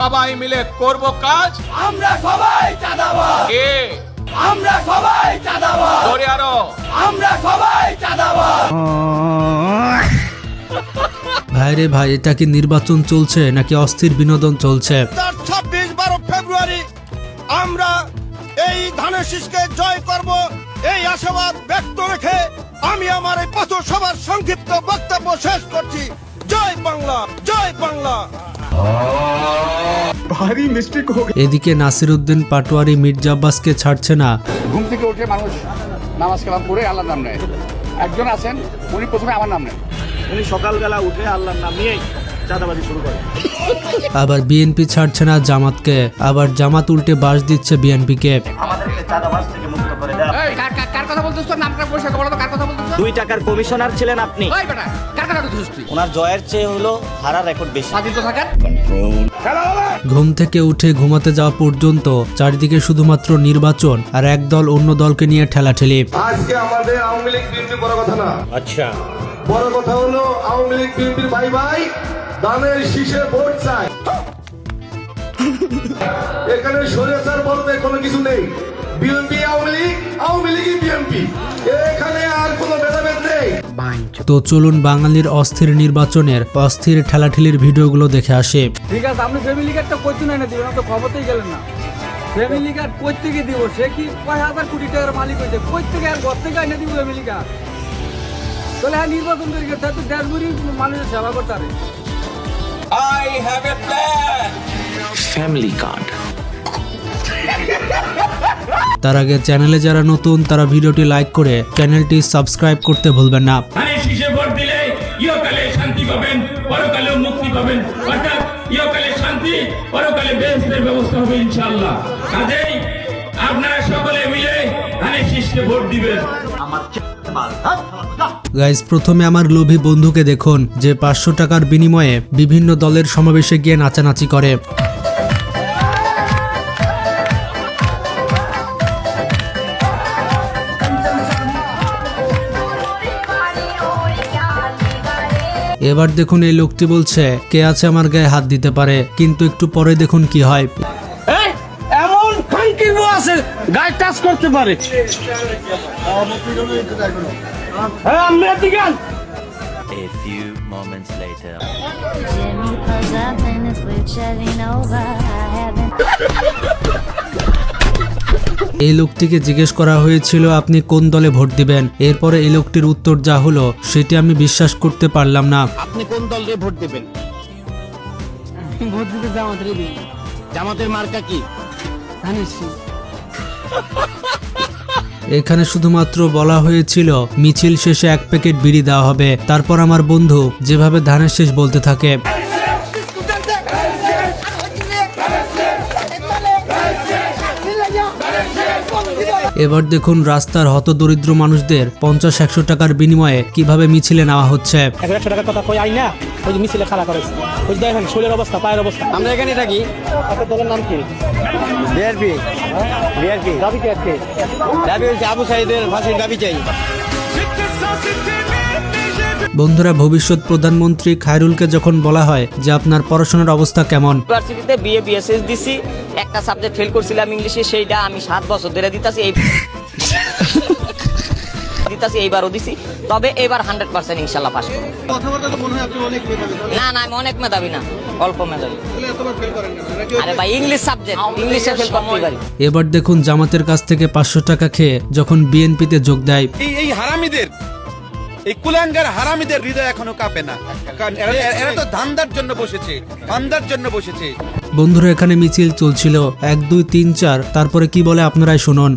সবাই মিলে করব কাজ। আমরা সবাই চাঁদাবাজ, আমরা সবাই চাঁদাবাজ, ধরে আরো আমরা সবাই চাঁদাবাজ। ভাইরে ভাই, এটা কি নির্বাচন চলছে নাকি অস্থির বিনোদন চলছে? 26-12 ফেব্রুয়ারি আমরা এই ধানের শীষকে জয় করব, এই আশাবাদ ব্যক্ত রেখে আমি আমার এই পথসভার সংক্ষিপ্ত বক্তব্য শেষ করছি। জয় বাংলা, জয় বাংলা। এদিকে নাসিরউদ্দিন পাটোয়ারি মির্জা আব্বাসকে ছাড়ছে না। ঘুম থেকে উঠে মানুষ নামাজ কালাম পড়ে আল্লাহর নাম নেয়। একজন আছেন, উনি প্রথমে আমার নাম নেন। উনি সকালবেলা উঠে আল্লাহর নাম নিয়েই চাঁদাবাজি শুরু করে। আবার বিএনপি ছাড়ছে না জামাতকে, আবার জামাত উল্টে বাস দিচ্ছে বিএনপিকে। আমাদেরকে চাঁদাবাজ থেকে মুক্ত করে দেয়। কার কথা বলতেছ? তোর নামটা পরিষ্কার বলো তো, কার কথা বলতেছ? 2 টাকার কমিশনার ছিলেন আপনি। ওই বেটা, কার কথা বলতেছিস তুই? ওনার জয়ের চেয়ে হলো হারার রেকর্ড বেশি। স্বাধীন তো থাকেন। ঘুম থেকে উঠে ঘুমাতে যাওয়া পর্যন্ত চারিদিকে শুধুমাত্র নির্বাচন আর একদল অন্য দলকে নিয়ে ঠেলাঠেলি। আজকে আমাদের আওয়ামী লীগ বিএনপি বড় কথা না। আচ্ছা, বড় কথা হলো আওয়ামী লীগ বিএনপির ভাই ভাই দানের শীষে ভোট চায়। এখানে স্বৈরাচার বলতে কোনো কিছু নেই। বিএনপি আওয়ামী লীগ, আওয়ামী লীগই বিএনপি, এখানে আর কোনো ভেদাভেদ নেই। তো চলুন বাঙালির অস্থির নির্বাচনের অস্থির ঠেলাঠেলির ভিডিওগুলো দেখে আসে। ঠিক আছে, আপনি ফ্যামিলি কার্ডটা করতে না দিবেন, তো খবরতেই গেলেন না। ফ্যামিলি কার্ড কই থেকে দিব? সে কি কয় হাজার কোটি টাকার মালিক হয়েছে, কই থেকে আর ঘর থেকে আইনে দিব ফ্যামিলি কার্ড? তাহলে হ্যাঁ, নির্বাচন করে গেছে তো দেড় মানুষের সেবা করতে পারে। I have a plan. Family card. তার আগে চ্যানেলে যারা নতুন তারা ভিডিওটি লাইক করে চ্যানেলটি সাবস্ক্রাইব করতে ভুলবেন না। ধানের শীষে ভোট দিলে ইহকালে শান্তি পাবেন, পরকালেও মুক্তি পাবেন। অর্থাৎ ইহকালে শান্তি, পরকালে বেহেশতের ব্যবস্থা হবে ইনশাআল্লাহ। কাজেই আপনারা সকলে মিলে ধানের শীষকে ভোট দিবেন। গাইস, প্রথমে আমার লোভী বন্ধুকে দেখুন যে 500 টাকার বিনিময়ে বিভিন্ন দলের সমাবেশে গিয়ে নাচানাচি করে। এবার দেখুন এই লোকটি বলছে কে আছে আমার গায়ে হাত দিতে পারে, কিন্তু একটু পরে দেখুন কি হয়। এমন খানকি আছে গায়ে টাচ করতে পারে। হ্যাঁ, আমরা দিগান। A few moments later. এই লোকটিকে জিজ্ঞেস করা হয়েছিল আপনি কোন দলে ভোট দিবেন। এরপরে এই লোকটির উত্তর যা হলো সেটি আমি বিশ্বাস করতে পারলাম না। আপনি কোন দলে ভোট দেবেন? ভোট দিতে জামাতের দিন। জামাতের মার্কা কি? ধানের শীষ। এখানে শুধুমাত্র বলা হয়েছিল মিছিল শেষে 1 প্যাকেট বিড়ি দেওয়া হবে। তারপর আমার বন্ধু যেভাবে ধানের শেষ বলতে থাকে। এবার দেখুন রাস্তার হতদরিদ্র মানুষদের 50-100 টাকার বিনিময়ে কিভাবে মিছিলে নেওয়া হচ্ছে। 100 টাকার কথা কই আই না, ওই মিছিলে খাড়া করেছে। ওই দেখেন শরীরের অবস্থা, পায়ের অবস্থা। আমরা এখানে থাকি। আপনার দলের নাম কি? বিআরপি। বিআরপি দাবি কি আছে? দাবি হচ্ছে আবু সাইদের ফাঁসির দাবি চাই। বন্ধুরা, ভবিষ্যৎ প্রধানমন্ত্রী খায়রুলকে যখন বলা হয় যে আপনার পড়াশোনার অবস্থা কেমন, ইউনিভার্সিটিতে বিএ বিএসএস দিছি, একটা সাবজেক্ট ফেল করছিলাম ইংলিশে, সেইটা আমি 7 বছর ধরে দিতাছি। এইবারও দিছি, তবে এবার 100% ইনশাআল্লাহ পাস করব। কথাবার্তা তো মনে হয় আপনি অনেক মেধাবী। না না, আমি অনেক মেধাবী না, অল্প মেধাবী। এতবার ফেল করেন না নাকি? আরে ভাই, ইংলিশ সাবজেক্ট, ইংলিশে ফেল করতেই পারি। এবার দেখুন জামাতের কাছ থেকে 500 টাকা খেয়ে যখন বিএনপিতে যোগ দেয়। এই হারামিদের, এই কুলাঙ্গার হারামিদের হৃদয় এখনো কাঁপে না, কারণ এরা তো ধান্দার জন্য বসেছে, ধান্দার জন্য বসেছে। বন্ধুরা, এখানে মিছিল চলছিল 1 2 3 4, তারপরে কি বলে আপনারাই শুনুন।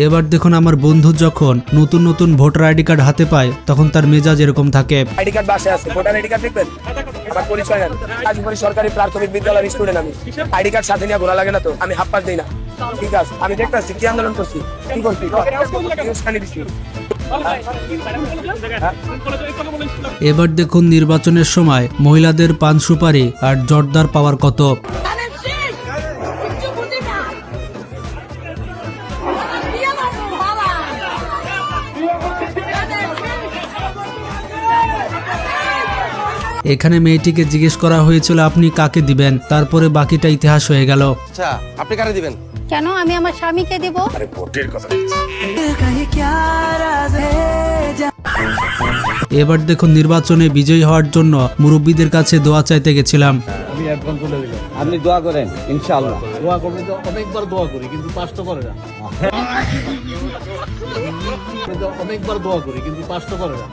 এবার দেখুন আমার বন্ধু যখন নতুন নতুন ভোটার আইডি কার্ড হাতে পায় তখন তার মেজাজ এরকম থাকে। আইডি কার্ড বাসে আছে, ভোটার আইডি কার্ড দেখবেন, আমার পরিচয় নেন। আজীবন সরকারি প্রাথমিক বিদ্যালয়ের স্টুডেন্ট আমি। আইডি কার্ড সাথে নিয়ে ঘোরা লাগে না তো, আমি হাফ পাস দেই না। ঠিক আছে, আমি দেখতেছি কি আন্দোলন করছি, কি করছি। এবার দেখুন নির্বাচনের সময় মহিলাদের পান সুপারি আর জর্দার পাওয়ার কত। এখানে মেয়েটিকে জিজ্ঞেস করা হয়েছিল আপনি কাকে দিবেন, তারপরে বাকিটা ইতিহাস হয়ে গেল। আচ্ছা আপনি কারে দিবেন? কেন আমি আমার স্বামীকে দেব? এবার দেখুন নির্বাচনে বিজয়ী হওয়ার জন্য মুরব্বীদের কাছে দোয়া চাইতে গেছিলাম। আপনি দোয়া করেন ইনশাআল্লাহ। দোয়া করবেন তো অনেকবার দোয়া করি কিন্তু পাস তো করে না। অনেকবার দোয়া করি কিন্তু পাস তো করে না।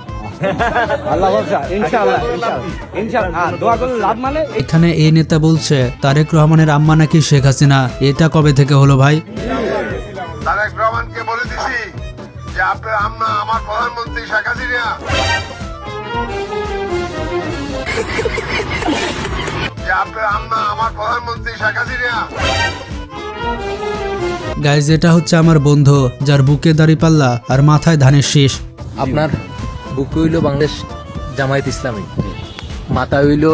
আল্লাহ ভরসা ইনশাআল্লাহ ইনশাআল্লাহ দোয়া করলে লাভ মানে। এখানে এই নেতা বলছে তারেক রহমানের আম্মা নাকি শেখ হাসিনা। এটা কবে থেকে হলো ভাই? তারেক রহমানকে বলে দিছি যে আপনার আম্মা আমার প্রধানমন্ত্রী শেখ হাসিনা। যে আপনার আম্মা আমার প্রধানমন্ত্রী শেখ হাসিনা। গাইজ এটা হচ্ছে আমার বন্ধু, যার বুকে দাড়িপাল্লা আর মাথায় ধানের শীষ। আপনার বুকে হইল বাংলাদেশ জামায়াত ইসলামী, মাথা হইল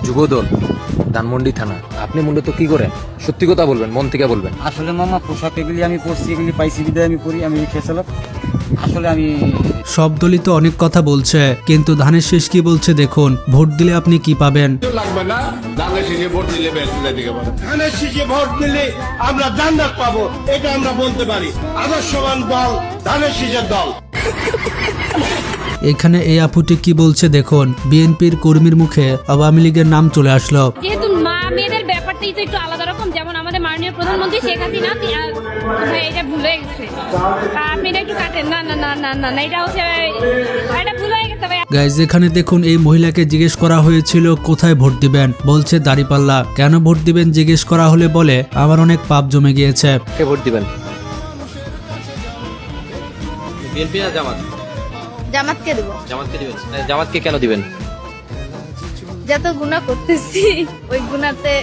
যুবদল ধানমন্ডি থানা। আপনি মূলত কি করেন? সত্যি কথা বলবেন, মন থেকে বলবেন। আসলে মামা পোশাক এগুলি আমি পরছি, এগুলি পাইছি বিদায় আমি পরি, আমি খেসালাম। আসলে আমি সব দলই তো অনেক কথা বলছে, কিন্তু ধানের শীষ কি বলছে দেখুন। ভোট দিলে আপনি কি পাবেন? লাগবে না, ধানের শীষে ভোট দিলে ধানের শীষে ভোট দিলে আমরা জান্নাত পাবো, এটা আমরা বলতে পারি। আদর্শবান দল ধানের শীষের দল। এখানে এই আপুটি কি বলছে দেখুন। বিএনপির কর্মীর মুখে আওয়ামী লীগের নাম চলে আসলো। যেহেতু মা মেয়েদের ব্যাপারটাই তো একটু আলাদা রকম, যেমন আমাদের মাননীয় প্রধানমন্ত্রী শেখ হাসিনা, এটা ভুলে গেছে। আপনি এটা একটু কাটেন। না না না না না না, এটা হচ্ছে এটা ভুল হয়ে গেছে ভাই। গাইজ এখানে দেখুন এই মহিলাকে জিজ্ঞেস করা হয়েছিল কোথায় ভোট দিবেন, বলছে দাড়িপাল্লা। কেন ভোট দিবেন জিজ্ঞেস করা হলে বলে আমার অনেক পাপ জমে গিয়েছে। কে ভোট দিবেন? বিএনপি না জামাত? জামাতকে দেব। জামাতকে দিবেন? জামাতকে কেন দিবেন? যত গুনাহ করতেছি ওই গুনাহতে,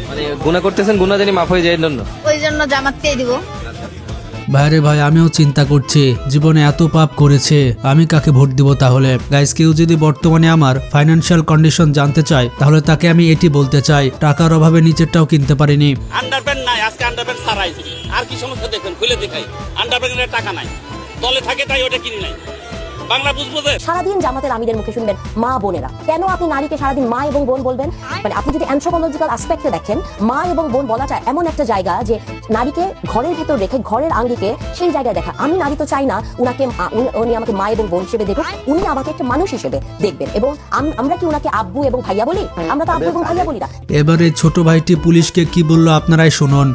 মানে গুনাহ করতেছেন, গুনাহ জানি মাফ হয়ে যায় জন্য ওই জন্য জামাতকেই দিব। ভাইরে ভাই আমিও চিন্তা করছি, জীবনে এত পাপ করেছে, আমি কাকে ভোট দিব তাহলে? গাইজ কেউ যদি বর্তমানে আমার ফাইন্যান্সিয়াল কন্ডিশন জানতে চায় তাহলে তাকে আমি এটি বলতে চাই, টাকার অভাবে নিচেরটাও কিনতে পারিনি। আন্ডারপ্যান্ট নাই, আজকে আন্ডারপ্যান্ট ছাড়াইছি। আর কি সমস্যা দেখবেন, খুলে দেখাই। আন্ডারপ্যান্টের টাকা নাই, দলে থাকে তাই ওটা কিনি নাই। বাংলা বুঝবো যে সারাদিন জামাতের আমিদের মুখে শুনবেন মা বোনেরা। কেন আপনি নারীকে সারাদিন মা এবং বোন বলবেন? মানে আপনি যদি অ্যানথ্রোপোলজিক্যাল অ্যাসপেক্টে দেখেন, মা এবং বোন বলাটা এমন একটা জায়গা যে নারীকে ঘরের ভেতর রেখে ঘরের আঙ্গিকে সেই জায়গায় দেখা। আমি নারী তো চাই না উনি আমাকে মা এবং বোন হিসেবে দেখুন, উনি আমাকে একটা মানুষ হিসেবে দেখবেন। এবং আমরা কি উনাকে আব্বু এবং ভাইয়া বলি? আমরা তো আব্বু এবং ভাইয়া বলি না। এবারে ছোট ভাইটি পুলিশকে কি বললো আপনারাই শুনুন।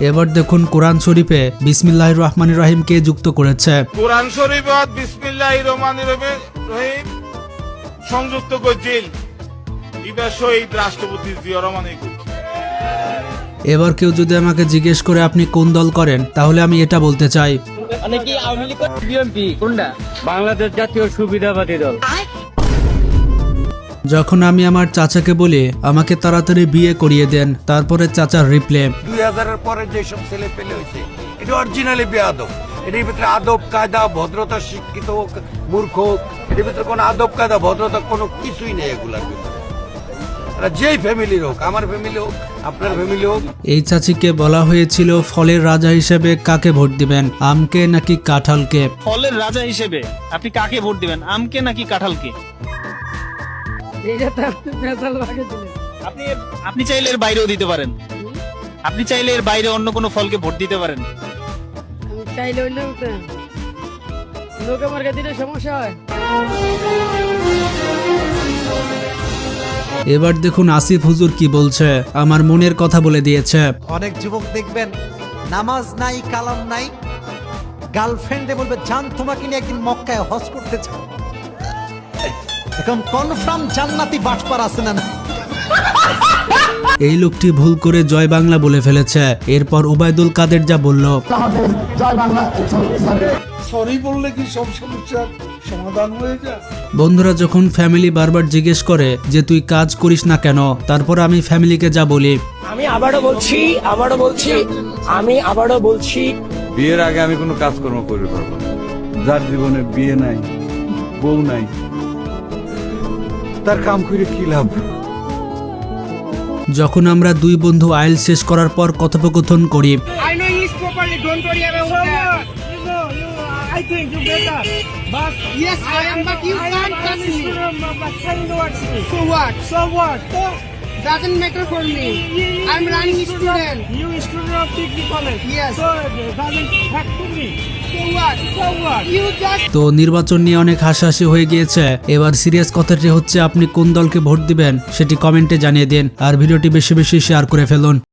এবার দেখুন কোরআন শরীফে বিসমিল্লাহির রহমানির রহিমকে যুক্ত করেছে। কোরআন শরীফত বিসমিল্লাহির রহমানির রহিম সংযুক্ত করছিল এটা শহীদ রাষ্ট্রপতি জিয়া রহমানই করছে। এবার কেউ যদি আমাকে জিজ্ঞেস করে আপনি কোন দল করেন, তাহলে আমি এটা বলতে চাই মানে কি আওয়ামী লীগ, বিএনপি, কোনটা? বাংলাদেশ জাতীয় সুবিধাবাদী দল। যখন আমি আমার চাচাকে বলি আমাকে তাড়াতাড়ি বিয়ে করিয়ে দেন, তারপরে চাচার রিপ্লে 2000-এর পরে যেসব ছেলে পেলে হয়েছে এটা অরিজিনালি বেয়াদব। এর ভিতরে আদব কায়দা ভদ্রতা, শিক্ষিত হোক মূর্খ হোক, এর ভিতরে কোনো আদব কায়দা ভদ্রতা কোনো কিছুই নেই এগুলার ভিতরে। যেই ফ্যামিলির হোক, আমার ফ্যামিলি হোক, আপনার ফ্যামিলি হোক। এই চাচিকে বলা হয়েছিল ফলের রাজা হিসেবে কাকে ভোট দিবেন, আমকে নাকি কাঁঠালকে? ফলের রাজা হিসেবে আপনি কাকে ভোট দিবেন, আমকে নাকি কাঁঠালকে? আপনি চাইলে এর বাইরেও দিতে পারেন। আপনি চাইলে এর বাইরে অন্য কোনো ফলকে ভোট দিতে পারেন। সমস্যা হয়। এবার দেখুন আসিফ হুজুর কি বলছে, আমার মনের কথা বলে দিয়েছে। অনেক যুবক দেখবেন নামাজ নাই, কালাম নাই, গার্লফ্রেন্ডে বলবে জান তোমাকে নিয়ে একদিন মক্কায় হজ করতে চাও। এখন কনফার্ম জান্নাতি বাটপার আছে না? এই লোকটি ভুল করে জয় বাংলা বলে ফেলেছে। এরপর ওবায়দুল কাদের যা বলল, সরি বললে কি সব সমস্যার সমাধান হয়ে যায়? বন্ধুরা যখন ফ্যামিলি বারবার জিজ্ঞেস করে যে তুই কাজ করিস না কেন, তারপর আমি ফ্যামিলিকে যা বলি, আমি আবারও বলছি বিয়ের আগে আমি কোনো কাজকর্ম করতে পারবো না। যার জীবনে বিয়ে নাই, বউ নাই, তার কাম করে কি লাভ? যখন আমরা দুই বন্ধু আইল শেষ করার পর কথোপকথন করি, I know you properly. Don't worry about that. I think you better. But yes, I am. But you can't touch me. So what? So what? Doesn't matter for me. I'm running student. You student of degree college. Yes. So doesn't affect to me. So what? So what? You just. তো নির্বাচন নিয়ে অনেক হাসাহাসি হয়ে গিয়েছে, এবার serious কথাটি হচ্ছে আপনি কোন দলকে ভোট দিবেন সেটি কমেন্টে জানিয়ে দিন আর ভিডিওটি বেশি বেশি শেয়ার করে ফেলুন।